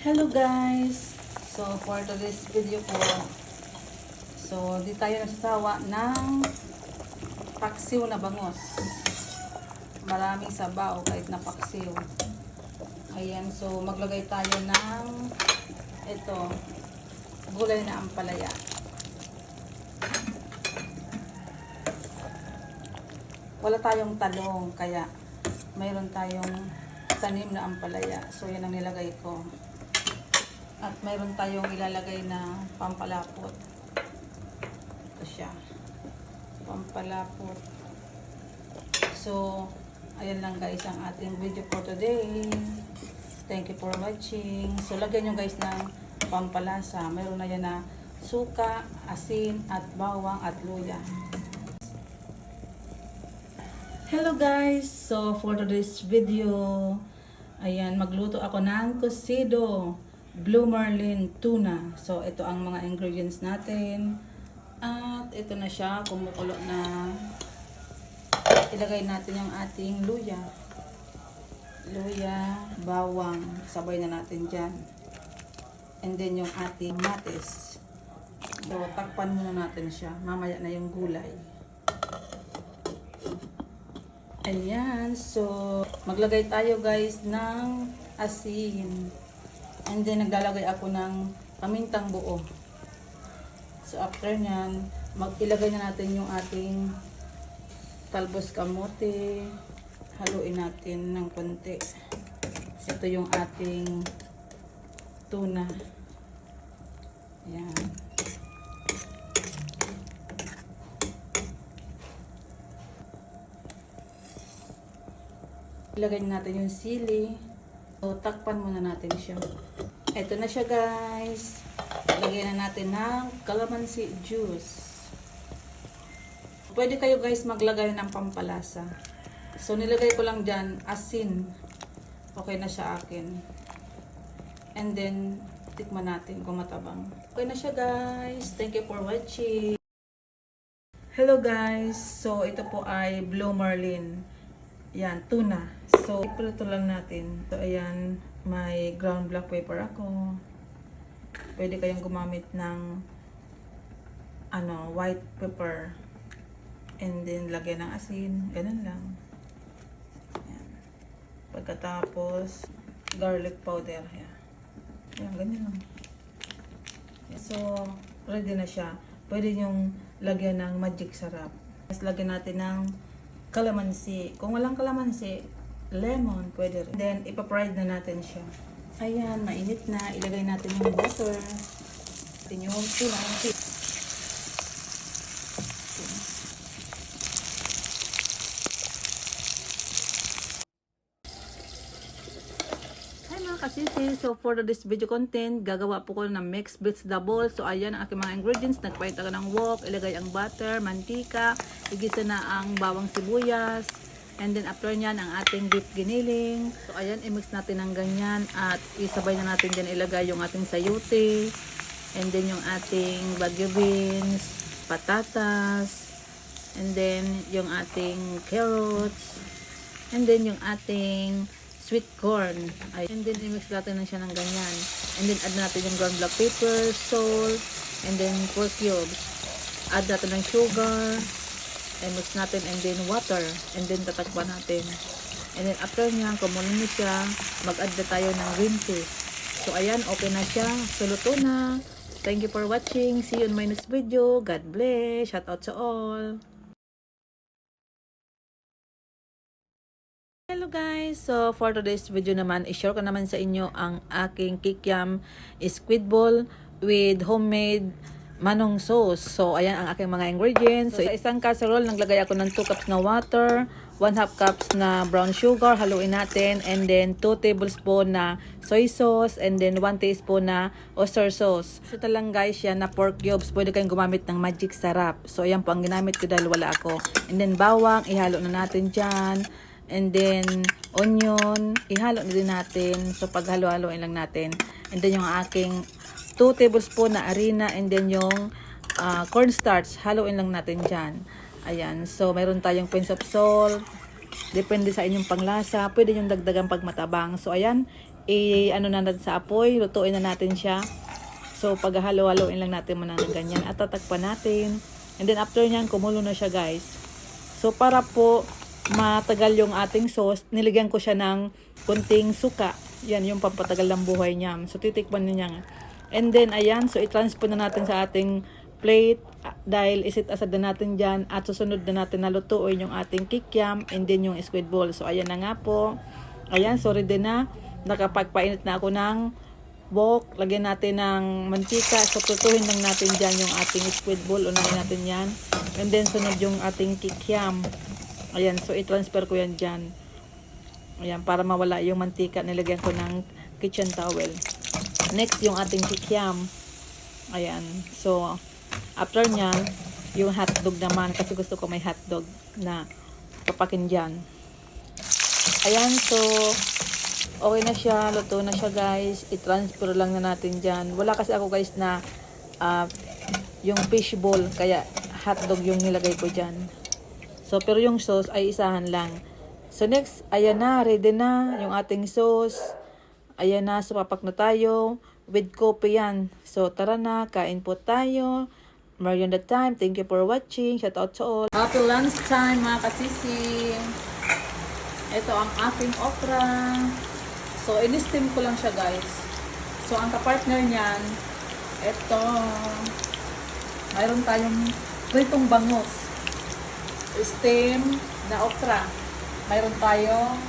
Hello guys! So for today's video po, so di tayo nagsasawa ng paksiw na bangos. Maraming sabaw kahit na paksiw. Ayan, so maglagay tayo ng ito, gulay na ampalaya. Wala tayong talong, kaya mayroon tayong tanim na ampalaya. So yan ang nilagay ko. At mayroon tayong ilalagay na pampalapot. Ito siya. Pampalapot. So, ayan lang guys ang ating video for today. Thank you for watching. So, lagyan nyo guys ng pampalasa. Mayroon na yan na suka, asin, at bawang, at luya. Hello guys! So, for today's video, ayan, magluto ako ng cocido Blue Marlin tuna. So, ito ang mga ingredients natin. At ito na siya, kumukulo na. Ilagay natin yung ating luya. Luya, bawang. Sabay na natin dyan. And then yung ating matis. So, takpan muna natin siya. Mamaya na yung gulay. Ayan. So, maglagay tayo guys ng asin. And then, naglalagay ako ng pamintang buo. So, after nyan, ilagay na natin yung ating talbos kamote. Haluin natin ng konti. Ito yung ating tuna. Ayan. Ilagay natin yung sili. So, takpan muna natin siya. Ito na siya guys. Lagyan na natin ng calamansi juice. Pwede kayo guys maglagay ng pampalasa. So, nilagay ko lang dyan asin. Okay na siya akin. And then, tikman natin kung matabang. Okay na siya guys. Thank you for watching. Hello guys. So, ito po ay Blue Marlin. Yan, tuna. So, iprito lang natin. So, ayan, may ground black pepper ako. Pwede kayong gumamit ng white pepper. And then, lagyan ng asin. Ganun lang. Ayan. Pagkatapos, garlic powder. Ayan. Ayan, ganyan lang. So, ready na siya. Pwede nyong lagyan ng magic sarap. Tapos, lagyan natin ng calamansi. Kung walang calamansi, lemon, pwede rin. Then, ipapride na natin siya. Ayan, mainit na. Ilagay natin yung butter. Natin yung tuna. Hi mga kasisi. So, for this video content, gagawa po ko ng mixed vegetable. So, ayan ang aking mga ingredients. Nagpalit ako ng wok. Ilagay ang butter, mantika. Igisa na ang bawang sibuyas. And then after nyan, ang ating beef giniling. So ayan, i-mix natin ng ganyan. At isabay na natin dyan ilagay yung ating sayote. And then yung ating bagyo beans, patatas. And then yung ating carrots. And then yung ating sweet corn. And then i-mix natin na siya ng ganyan. And then add natin yung ground black pepper, salt, and then pork cubes. Add natin ng sugar. And mix natin and then water. And then tatakpan natin. And then after nyan, kung muli siya, mag-add na tayo ng green peas. So ayan, okay na siya. So luto na. Thank you for watching. See you in my next video. God bless. Shout out to all. Hello guys! So for today's video naman, i-share ko naman sa inyo ang aking kikiam squid ball with homemade manong sauce. So, ayan ang aking mga ingredients. So, sa isang casserole, naglagay ako ng 2 cups na water, 1/2 cups na brown sugar, haluin natin, and then 2 tablespoon na soy sauce, and then 1 teaspoon na oyster sauce. So, ito lang guys, yan na pork cubes. Pwede kayong gumamit ng magic sarap. So, ayan po ang ginamit ko dahil wala ako. And then, bawang, ihalo na natin dyan. And then, onion, ihalo na din natin. So, paghalo-haloin lang natin. And then, yung aking 2 tablespoon na harina, and then yung cornstarch, haluin lang natin dyan. Ayan, so mayroon tayong pinch of salt. Depende sa inyong panglasa. Pwede yung dagdagan pag matabang. So ayan, ano na natin sa apoy, lutuin na natin siya. So, paghalo-haloin lang natin muna ng ganyan at tatakpan natin. And then, after nyan, kumulo na siya, guys. So, para po matagal yung ating sauce, niligyan ko siya ng kunting suka. Yan, yung pampatagal ng buhay niya. So, titikman niya. And then, ayan. So, i-transfer na natin sa ating plate. Dahil isit asad na natin dyan. At susunod na natin na lutuin yung ating kikiam. And then, yung squid ball. So, ayan na nga po. Ayan, sorry din na. Nakapagpainit na ako ng wok. Lagyan natin ng mantika. So, tutuhin lang natin dyan yung ating squid ball. Unahin natin yan. And then, sunod yung ating kikiam. Ayan, so i-transfer ko yan dyan. Ayan, para mawala yung mantika, nilagyan ko ng kitchen towel. Next, yung ating kikiam. Ayan, so after nyan, yung hotdog naman, kasi gusto ko may hotdog na papakin dyan. Ayan, so okay na siya, luto na siya, guys. I-transfer lang na natin dyan. Wala kasi ako, guys, na yung fish ball, kaya hotdog yung nilagay ko dyan. So, pero yung sauce ay isahan lang. So, next, ayan na, ready na yung ating sauce. Ayan na, so papak na tayo. With coffee yan. So, tara na, kain po tayo. Merienda time. Thank you for watching. Shout out to all. Happy lunch time, mga kasisi. Ito ang aking okra. So, in-steam ko lang siya, guys. So, ang kapartner niyan, ito, mayroon tayong pritong bangus. Steam na okra. Mayroon tayong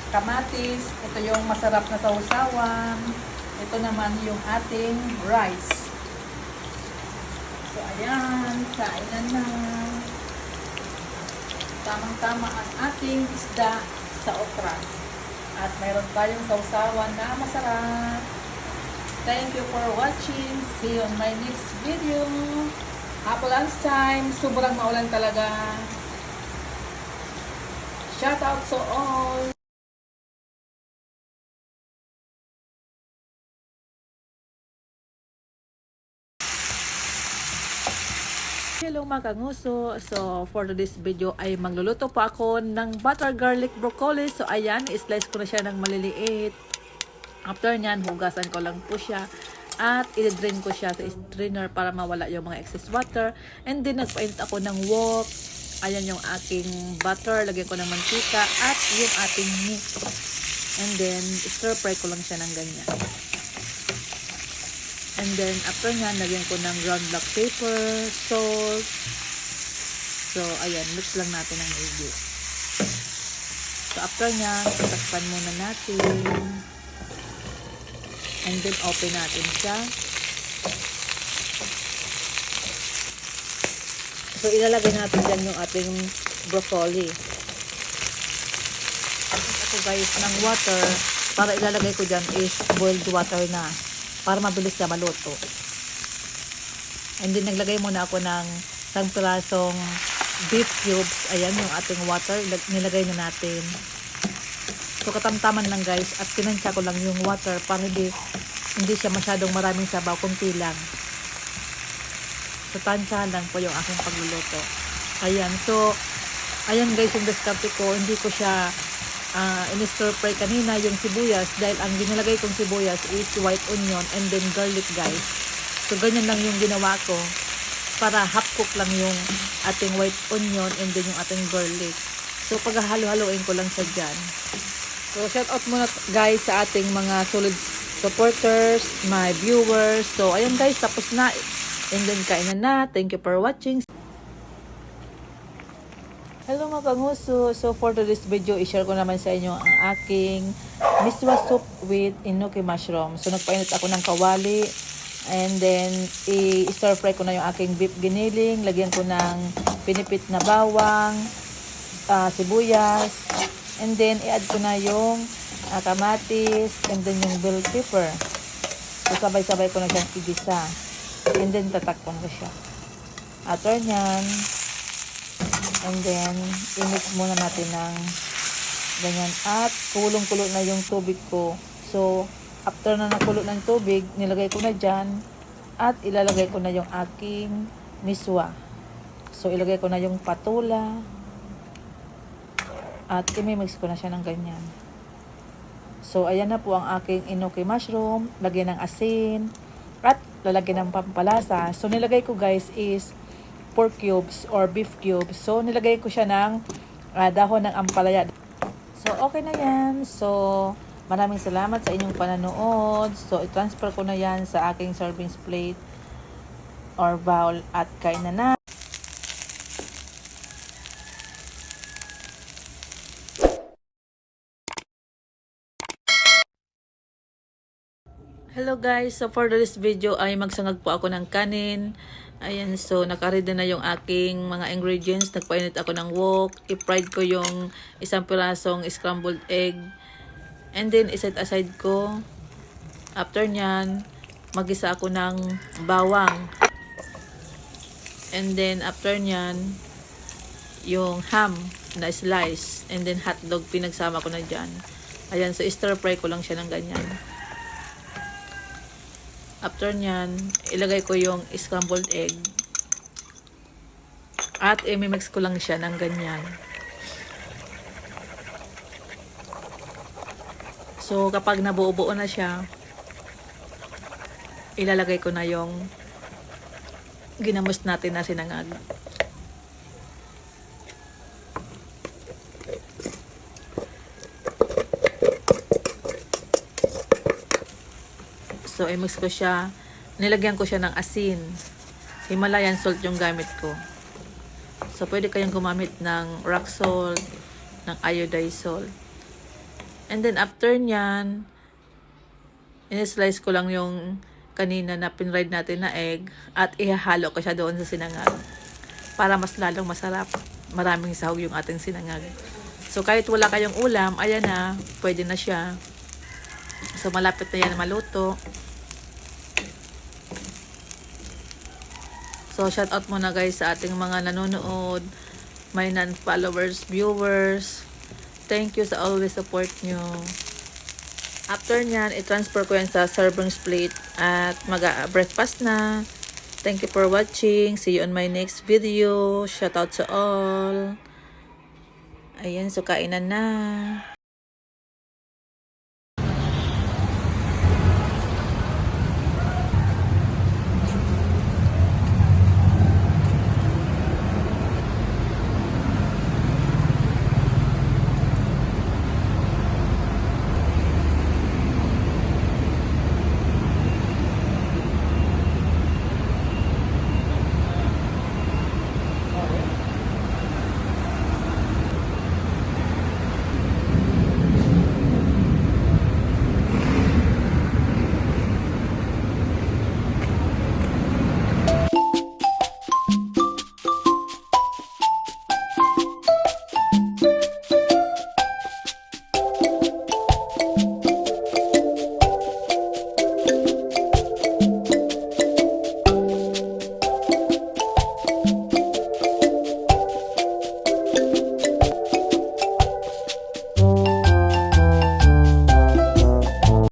kamatis. Ito yung masarap na sausawan. Ito naman yung ating rice. So, ayan. Kainan na. Tamang-tama ang ating isda sa okra. At mayroon tayong sausawan na masarap. Thank you for watching. See you on my next video. Happy lunch time. Sobrang maulan talaga. Shout out to all. Hello mga kanguso. So for today's video ay magluluto po ako ng butter garlic broccoli. So ayan, i-slice ko na siya ng maliliit. After nyan, hugasan ko lang po siya. At i-drain ko siya sa strainer para mawala yung mga excess water. And then nagpainit ako ng wok. Ayan yung aking butter. Lagyan ko ng mantika. At yung ating meat. And then stir fry ko lang siya ng ganyan. And then after nyan, lagyan ko ng ground black pepper, salt. So ayan, mix lang natin ng maigi. So after nyan, tatakpan muna natin. And then open natin siya. So ilalagay natin dyan yung ating broccoli. Ako guys ng water, para ilalagay ko dyan is boiled water na. Para mabilis na maluto. And then naglagay muna ako ng isang pirasong beef cubes. Ayan yung ating water. Nilagay na natin. So katamtaman lang guys, at tinansya ko lang yung water para hindi siya masyadong maraming sabaw, kunti lang. So tansyahan lang po yung aking pagluluto. Ayan, so ayan guys yung diskarte ko, hindi ko siya in-stir fry kanina yung sibuyas dahil ang ginilagay kong sibuyas is white onion and then garlic guys. So ganyan lang yung ginawa ko para half cook lang yung ating white onion and then yung ating garlic. So paghahalo-haloin ko lang siya dyan. So, shout out muna guys sa ating mga solid supporters, my viewers. So, ayun guys, tapos na. And then, kainan na. Thank you for watching. Hello mga kanguso. So, for today's video, i-share ko naman sa inyo ang aking miswa soup with enoki mushroom. So, nagpainit ako ng kawali. And then, i-stir fry ko na yung aking beef giniling. Lagyan ko ng pinipit na bawang, sibuyas. And then, i-add ko na yung kamatis and then yung bell pepper. So, sabay-sabay ko na siyang igisa. And then, tatakpan ko siya. After nyan, and then, i-mix muna natin ng ganyan. At, kulong-kulo na yung tubig ko. So, after na nakulo ng tubig, nilagay ko na dyan. At, ilalagay ko na yung aking miswa. So, ilagay ko na yung patula. At imimix ko na siya ng ganyan. So, ayan na po ang aking enoki mushroom. Lagyan ng asin. At lalagyan ng pampalasa. So, nilagay ko guys is pork cubes or beef cubes. So, nilagay ko siya ng dahon ng ampalaya. So, okay na yan. So, maraming salamat sa inyong pananood. So, i-transfer ko na yan sa aking serving plate or bowl at kain na. Hello guys, so for this video ay magsangag po ako ng kanin. Ayan, so naka-ready na yung aking mga ingredients. Nagpainit ako ng wok. I-fried ko yung isang pirasong scrambled egg. And then iset aside ko. After nyan, magisa ako ng bawang. And then after nyan, yung ham na slice. And then hotdog pinagsama ko na dyan. Ayan, so stir fry ko lang siya ng ganyan. After nyan, ilagay ko yung scrambled egg. At i-mix ko lang siya ng ganyan. So, kapag nabuo-buo na siya, ilalagay ko na yung ginamos natin na sinangag. So, i-mix ko siya. Nilagyan ko siya ng asin. Himalayan salt yung gamit ko. So, pwede kayong gumamit ng rock salt, ng iodized salt. And then, after nyan, in-slice ko lang yung kanina na pinried natin na egg at ihahalo ko siya doon sa sinangag. Para mas lalong masarap. Maraming sahog yung ating sinangag. So, kahit wala kayong ulam, ayan na, pwede na siya. So, malapit na yan maluto. So, shout out muna guys sa ating mga nanonood, my non-followers, viewers. Thank you sa always support nyo. After nyan, i-transfer ko yan sa serving plate at mag-breakfast na. Thank you for watching. See you on my next video. Shout out to all. Ayan, so kainan na.